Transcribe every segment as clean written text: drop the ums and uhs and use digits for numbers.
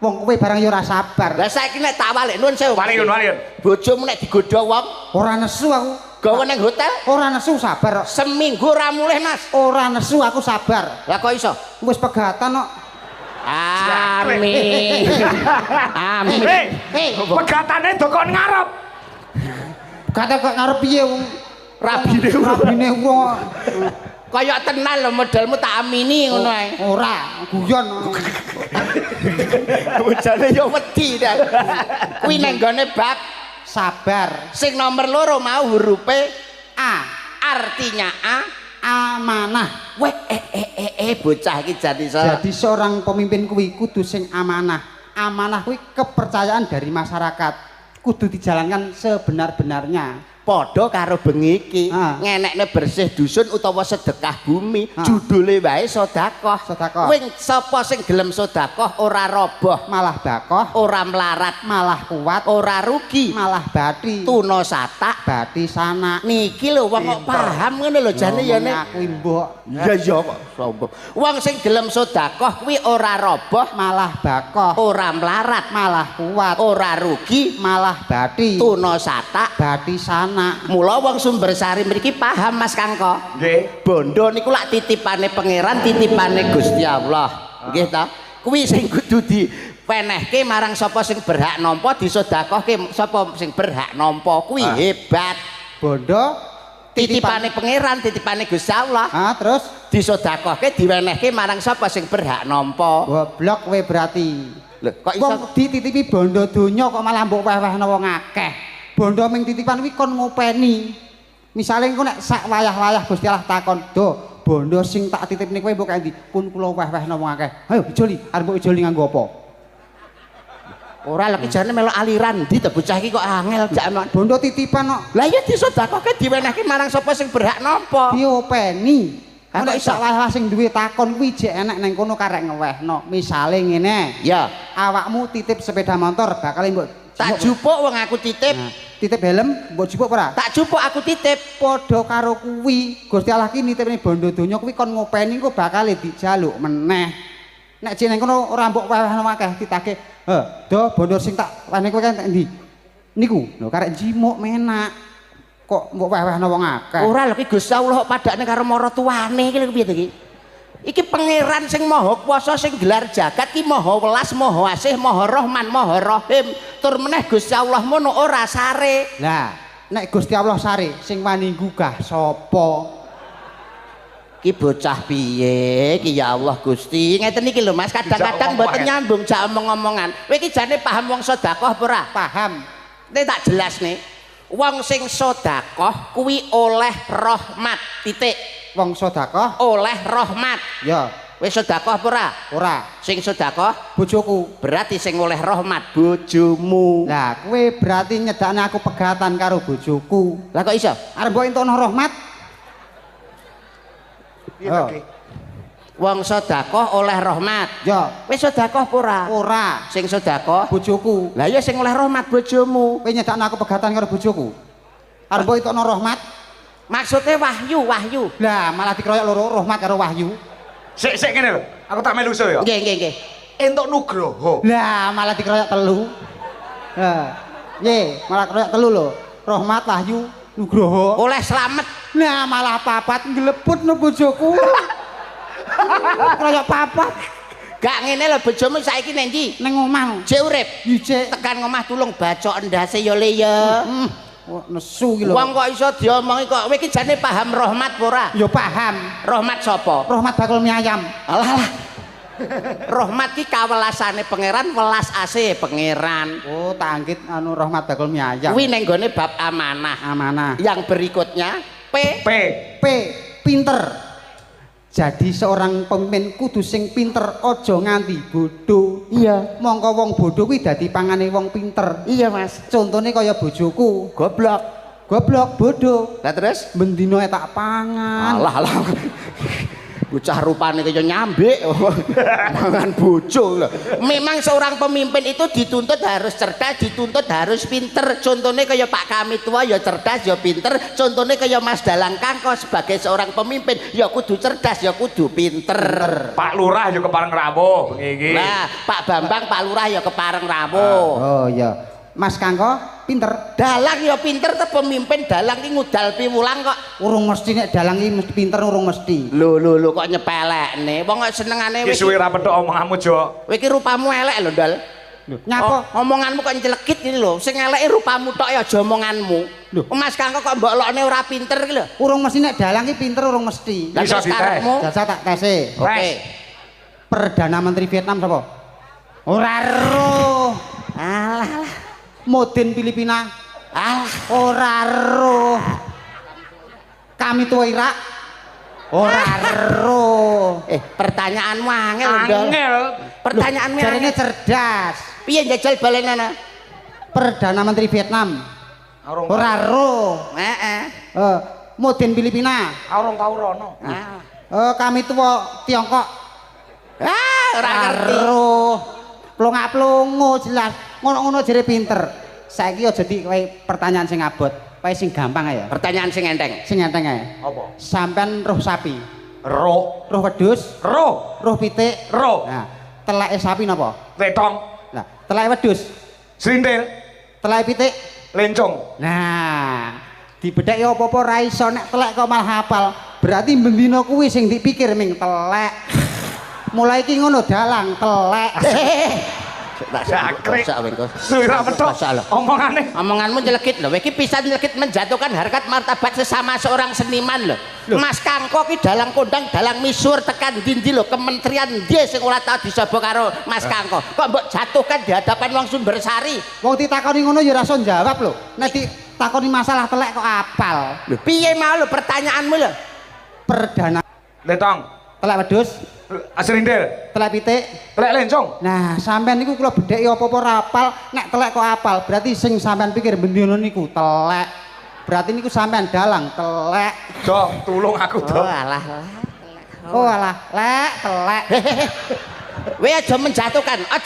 Wong kowe barang ya ora sabar. Lah saiki nek tak walik nuwun sewu. Waliun. Bojomu nek digodha wong Ora nesu aku. gawe nang hotel Ora nesu sabar kok. seminggu ora mulih Mas. Ora nesu aku sabar. Lah kok iso? Wis pegatan kok. Amin. Amin. Hei, pegatane dokon ngarep. Kata kok ngarep piye wong rabine wong Kaya tenan lho modelmu tak amini ngono ae. ora guyon. Bojone yo wedi dah. Kuwi nang gone bab Sabar. sing nomor loro mau hurufe A. artinya A. Amanah. Weh bocah iki jadi Jadi seorang pemimpin kuwi kudu sing amanah. Amanah kuwi kepercayaan dari masyarakat. Kudu dijalankan sebenar-benarnya. padha karo bengi iki ngenekne bersih dusun utawa sedekah bumi judule wae sedekah. Wing sapa sing gelem sedekah ora roboh Malah bakoh, ora melarat malah kuat, ora rugi malah bathi. tuna satak Bathi sanak. niki lho wong kok paham ngono lho jane ya nek Aku mbok. iya kok sombong wong sing gelem sedekah kuwi ora roboh Malah bakoh, ora melarat malah kuat, ora rugi malah bathi. tuna satak Bathi sanak. mula wong sumber sari mriki paham Mas Kangko Nggih. bondo niku lak titipane pangeran titipane Gusti Allah nggih ta kuwi sing kudu dipenehke marang sapa sing berhak nampa disedekahke sapa sing berhak nampa kuwi hebat Bondo titipane pangeran titipane Gusti Allah terus disedekahke diwenehke marang sapa sing berhak nampa goblok kowe berarti. lho kok iso Wong dititipi bondo donya kok malah mbok weh-wehna wong akeh. Bondo ming titipan kuwi kon ngopeni. Misale engko nek sak wayah-wayah Gusti Allah takon, "Do, bondo sing tak titipne kowe mbok kae ndi?" Pun kula weh-wehna wong akeh. Ayo ijoli, arep mbok ijoli nganggo apa? ora lek jane melok aliran ndi to bocah iki kok angel jak Bondo titipan kok lah iya disedekahke diwenehke marang sapa sing berhak nampa diopeni. Kok Nek iso? sak wayah sing duwe takon kuwi jek enek nang kono karek ngewehno. Misale ngene, ya awakmu titip sepeda motor bakal mbok tak jupuk wong aku titip titip helm mbok jupuk ora? tak jupuk aku titip Padha karo kuwi Gusti Allah ki nitipne bondo donya kuwi kon ngopeni engko bakal dijaluk meneh. Nek jeneng kono ora mbok wewehno akeh ditake. Do bondo sing tak wene kowe kan endi? Niku lho karek jimuk menak. Kok mbok wewehno wong akeh. ora lho ki Gusti Allah kok padakne karo maratuwane iki lho piye to iki iki pangeran sing maha kuwasa sing gelar jagat ki maha welas maha asih maha rahman maha rahim tur meneh Gusti Allah mono ora sare Lah, nek Gusti Allah sare sing wani gugah sapa? ki bocah piye ki ya Allah Gusti ngeten iki lho Mas kadang-kadang mboten nyambung jak omong-omongan kowe iki jane paham wong sedekah apa ora Paham. nek tak jelas nih wong sing sedekah kuwi oleh rahmat titik Wong sedekah oleh rahmat ya wis sedekah apa ora ora sing sedekah bojoku. berarti sing oleh rahmat bojomu Lah, kowe berarti nyedakne aku pegatan karo bojoku. lah kok iso Arep mbok entukno rahmat? Iya Ki. wong sedekah oleh rahmat Ya, wis sedekah apa ora ora. sing sedekah Bojoku. lah ya sing oleh rahmat bojomu Kowe nyedakne aku pegatan karo bojoku. Arep mbok entukno rahmat? maksudnya wahyu Lah, malah dikeroyok loro rahmat karo wahyu. Sik ngene lho. Aku tak melu ya. nggih Entuk nugroho. Lah, malah dikeroyok telu. Ye, malah keroyok telu lho. Rahmat, wahyu, nugroho. oleh slamet Nah, malah papat ngleput no bojoku. Keroyok papat gak ngene lho bojomu saiki nang ndi ning omah. jek urip Ijek tekan ngomah tulung bacok endase ya le ya Wah, nesu iki lho. wong kok iso diomongi kok kowe iki jane paham rahmat apa ora Ya paham. rahmat sapa Rahmat bakul mie ayam. alah rahmat ki kawelasane pangeran welas asih pangeran Oh, tangkit anu rahmat bakul mie ayam. kuwi ning gone bab amanah Amanah. yang berikutnya P P. Pinter. Jadi seorang pemimpin kudu sing pinter, aja nganti bodoh. iya Mongko wong bodoh kuwi dadi pangane wong pinter. iya Mas Contone kaya bojoku, goblok goblok bodoh. lah terus Bendino tak pangan. alah bocah rupane kaya nyambik mangan bojo lho. Memang seorang pemimpin itu dituntut harus cerdas, dituntut harus pinter. Contohnya kaya Pak Kami tua ya cerdas ya pinter, contohnya kaya Mas Dalang Kangko sebagai seorang pemimpin ya kudu cerdas ya kudu pinter. Pak Lurah yo kepareng rawuh bengi iki. Nah, Pak Bambang Pak Lurah ya kepareng rawuh. Oh iya. Mas Kangko pinter. Dalang ya pinter te pemimpin dalang ki ngudal piwulang kok. Urung mesti nek dalang iki mesti pinter urung mesti. Lho kok nyepelekne. Wong kok senengane Wis suwe ra petuk omonganmu, Jo. kowe iki rupamu elek lho, Ndal. Nyapa? Omonganmu kok ncelekit iki lho. Sing eleke rupamu tok ya aja omonganmu. Lho. Mas Kangko kok mbok lokne ora pinter iki lho. Urung mesti nek dalang iki pinter urung mesti. Lah Bisa terus dites. karepmu? Jasa tak tese. Oke. Perdana Menteri Vietnam sapa? Ora roh. Alah. Modin Filipina. Alah. Ora roh. Kami tua Irak. Ora roh. Pertanyaanmu angel lho, Ndal. Angel. Pertanyaanmu Jarene angel. cerdas. Piye njajal balenana? Perdana Menteri Vietnam. Urung Ora roh. Heeh. Modin Filipina. urung tau rono. Kami tua Tiongkok. Ora ngerti. Roh. Plongak-plongo jelas. Ngono-ngono jere pinter. Saiki aja di kowe pertanyaan sing abot. Kowe sing gampang ae ya. Pertanyaan sing enteng. Sing enteng ae. Apa? Sampean roh sapi, Roh. roh wedhus, Roh. roh pitik. Roh. Nah, teleke sapi napa? Letong. Nah, teleke wedhus, Srintil. teleke pitik. Lencong. Nah, dibedhek ya apa-apa ra iso nek telek kok malah hafal. Berarti bendina kuwi sing dipikir ming telek. Mulai iki ngono dalang telek. Jangkrik. Sak wengko. Suwe ra petuk omongane. Omonganmu nyelekit lho. Iki pisan nyelekit menjatuhkan harkat martabat sesama seorang seniman lho. Mas Kangko ki dalang kondang, dalang misuwur tekan ndi lho. Kementerian ndi sing ora tau disaba karo Mas Kangko. Kok mbok jatuhkan di hadapan wong Sumbersari. Wong ditakoni ngono ya ora iso jawab lho. Nek ditakoni masalah telek kok apal. Lho piye mau lho pertanyaanmu lho? Perdana Letong. telek wedhus, Srintil. telek pitik. Lek lencong. Nah, sampean niku kula bedheki apa-apa ora apal, nek telek kok apal. Berarti sing sampean pikir bendina niku telek. Berarti niku sampean dalang telek. Jo, tulung aku, Oh Do. alah. Oh alah, lek telek. Kowe aja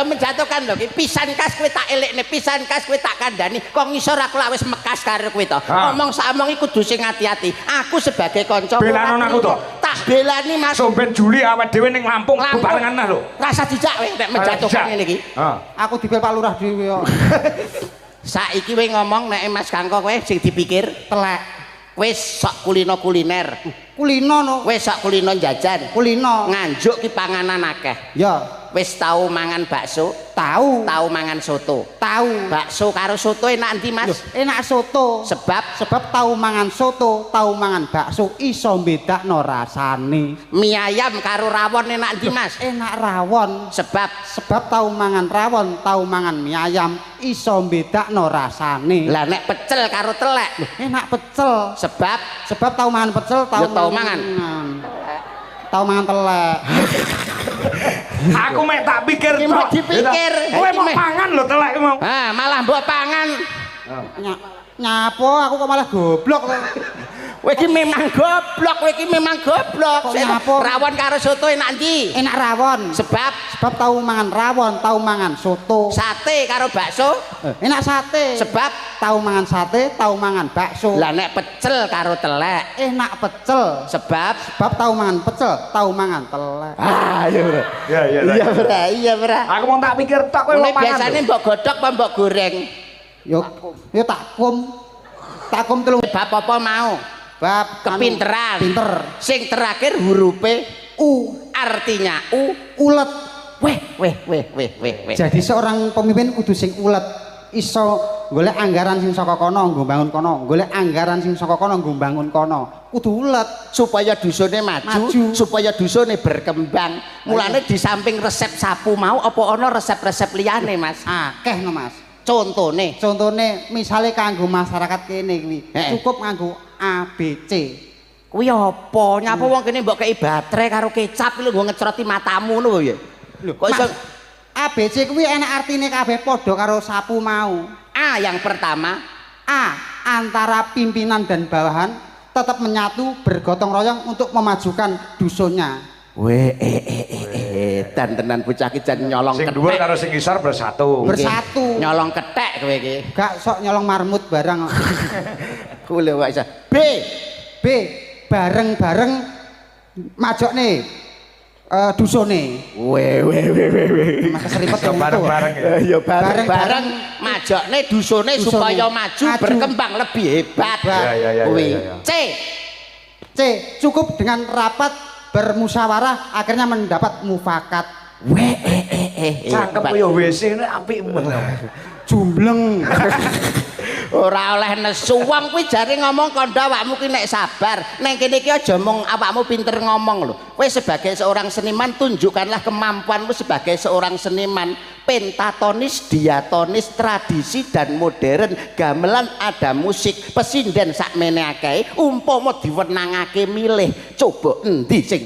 menjatuhkan lho. Pisan kas kowe tak elekne, pisan kas kowe tak kandhani. Kok ngisor aku lak wis mekas karo kowe to. Ngomong sak omong iku kudu sing ati-ati. Aku sebagai kanca Belanon aku to. tak belani Mas. Somben Juli awake dhewe ning Lampung bebarengan nah lho. Rasa dijak kowe nek menjatuhkan ngene iki. Aku dibel Pak Lurah dhewe kok. Saiki kowe ngomong nek Mas Kangko kowe sing dipikir Telek. kowe sok kulino-kuliner. Kulino no. Kowe sok kulino jajan. Kulino. Nganjuk ki panganan akeh. Ya, Wis tau mangan bakso, tahu. tau mangan soto. Tahu. Bakso karo soto enak ndi, Mas? Loh, enak soto. Sebab tahu mangan soto, tahu mangan bakso iso bedakno rasane. mie ayam karo rawon enak ndi, Mas? Enak rawon. Sebab Tahu mangan rawon, tahu mangan mie ayam iso bedakno rasane. lah nek pecel karo telek. Enak pecel. Sebab Tahu mangan pecel, tahu Ya, tahu mangan. Tahu mangan telek. Aku mek tak pikir Iki tok. mbok dipikir. Kowe Iki mau mek- pangan lho telek mau. malah mbok pangan. Nyapo aku kok malah goblok kok. Kowe iki memang goblok, kowe iki memang goblok. Kok nyapo? Rawon karo soto enak ndi? Enak rawon. Sebab Tahu mangan rawon, tahu mangan soto. sate karo bakso. Enak sate. Sebab Tahu mangan sate, tahu mangan bakso. lah nek pecel karo telek. Enak pecel. Sebab Tahu mangan pecel, tahu mangan telek. iya bro. Ya ya. Iya bro. Aku mau tak pikir tok kowe mau Nek pangan. biasane lho. mbok godhog apa mbok goreng? Yo tak kum. Tak kum telung Bab apa mau? bab Kepinteran. Pinter. Sing terakhir hurufe U artinya ulet. weh. Jadi seorang pemimpin kudu sing ulet. Iso golek anggaran sing saka kono nggo bangun kono, golek anggaran sing saka kono nggo bangun kono. Kudu ulet. supaya dusune maju, Maju. supaya dusune berkembang. Mulane di samping resep sapu mau apa ana resep-resep liyane, Mas? Akeh no Mas. Contone Contone misalnya kanggo masyarakat kene kuwi Heeh. cukup nganggo ABC. kuwi apa? Nyapa wong kene mbok kei baterai karo kecap lho nggo ngecroti matamu ngono ya. Lho, Kok iso ABC kuwi enak artine kabeh padha karo sapu mau. A yang pertama, A. Antara pimpinan dan bawahan tetap menyatu bergotong royong untuk memajukan dusunnya. dan tenan bocah ki jan nyolong Sing dhuwur kethek. karo sing ngisor bersatu. Bersatu. Nyolong kethek kowe iki. Gak sok nyolong marmut barang. Kuwi wae isa. B. B bareng-bareng majokne dusone. Mas seripet Iso bareng-bareng ya. Ya Bareng-bareng bareng-bareng majokne dusone supaya maju berkembang lebih hebat. Ya. Kuwi. C. C cukup dengan rapat bermusyawarah akhirnya mendapat mufakat. Cangkem koyo WC nek apik men. Jumbleng. Ora oleh nesu wong kuwi jare ngomong kandha awakmu ki nek sabar neng kene iki aja mung awakmu pinter ngomong lho kowe sebagai seorang seniman tunjukkanlah kemampuanmu sebagai seorang seniman pentatonis diatonis tradisi dan modern gamelan ada musik pesinden sakmene akeh umpama diwenangake milih coba endi sing